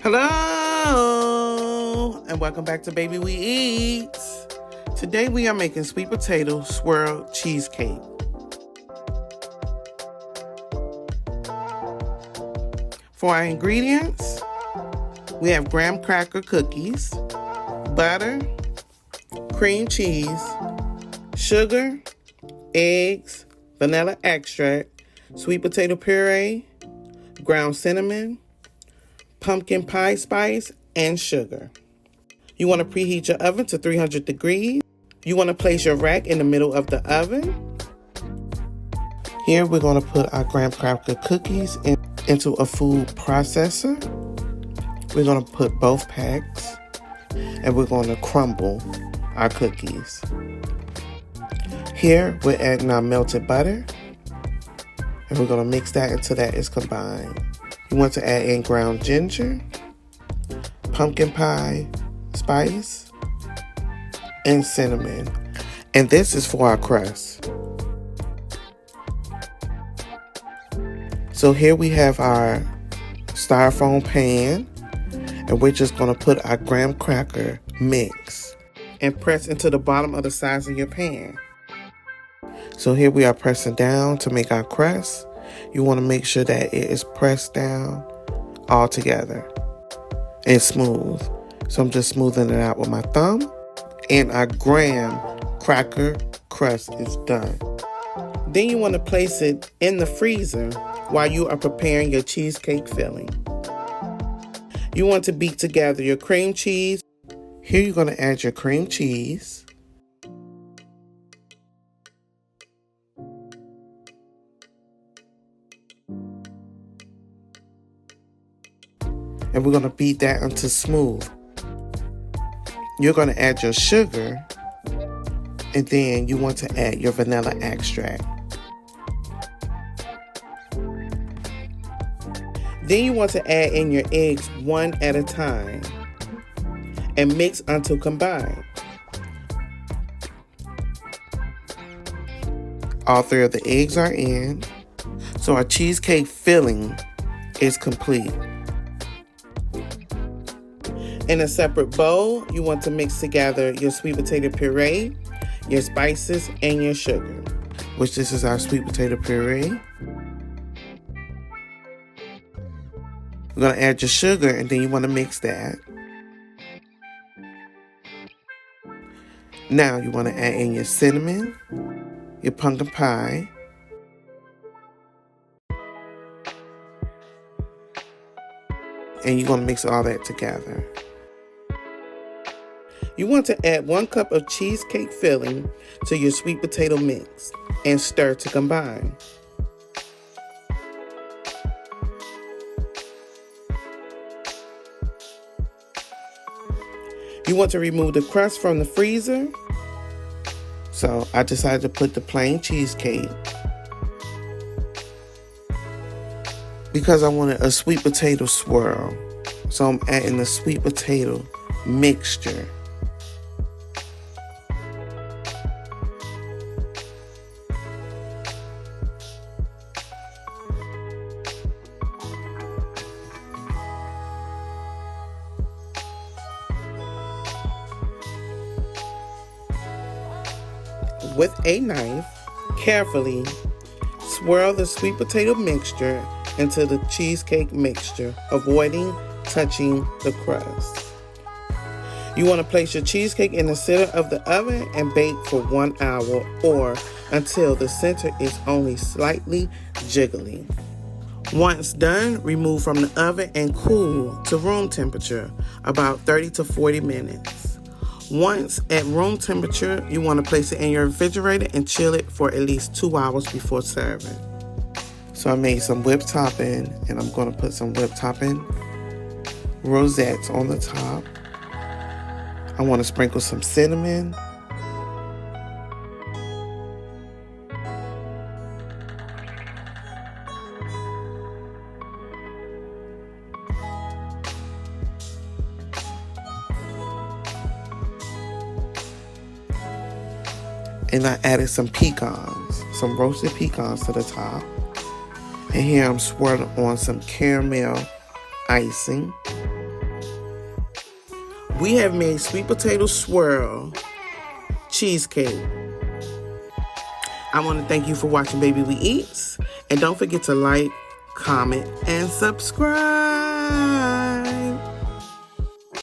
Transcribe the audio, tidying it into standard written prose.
Hello, and welcome back to Baby We Eat. Today we are making sweet potato swirl cheesecake. For our ingredients, we have graham cracker cookies, butter, cream cheese, sugar, eggs, vanilla extract, sweet potato puree, ground cinnamon, pumpkin pie spice, and sugar. You want to preheat your oven to 300 degrees. You want to place your rack in the middle of the oven. Here we're going to put our graham cracker cookies into a food processor. We're going to put both packs and we're going to crumble our cookies. Here we're adding our melted butter and we're going to mix that until that is combined. You want to add in ground ginger, pumpkin pie spice, and cinnamon. And this is for our crust. So here we have our styrofoam pan, and we're just going to put our graham cracker mix and press into the bottom of the sides of your pan. So here we are pressing down to make our crust. You want to make sure that it is pressed down all together and smooth. So I'm just smoothing it out with my thumb, and our graham cracker crust is done. Then you want to place it in the freezer while you are preparing your cheesecake filling. You want to beat together your cream cheese. Here you're going to add your cream cheese. And we're going to beat that until smooth. You're going to add your sugar, and then you want to add your vanilla extract. Then you want to add in your eggs one at a time and mix until combined. All three of the eggs are in, so our cheesecake filling is complete. In a separate bowl, you want to mix together your sweet potato puree, your spices, and your sugar, which this is our sweet potato puree. We're going to add your sugar, and then you want to mix that. Now you want to add in your cinnamon, your pumpkin pie, and you're going to mix all that together. You want to add 1 cup of cheesecake filling to your sweet potato mix and stir to combine. You want to remove the crust from the freezer. So I decided to put the plain cheesecake because I wanted a sweet potato swirl. So I'm adding the sweet potato mixture. With a knife, carefully swirl the sweet potato mixture into the cheesecake mixture, avoiding touching the crust. You want to place your cheesecake in the center of the oven and bake for 1 hour or until the center is only slightly jiggly. Once done, remove from the oven and cool to room temperature, about 30 to 40 minutes. Once at room temperature, you want to place it in your refrigerator and chill it for at least 2 hours before serving. So I made some whipped topping, and I'm going to put some whipped topping rosettes on the top. I want to sprinkle some cinnamon. And I added some pecans, some roasted pecans to the top. And here I'm swirling on some caramel icing. We have made sweet potato swirl cheesecake. I want to thank you for watching Baby We Eats. And don't forget to like, comment, and subscribe.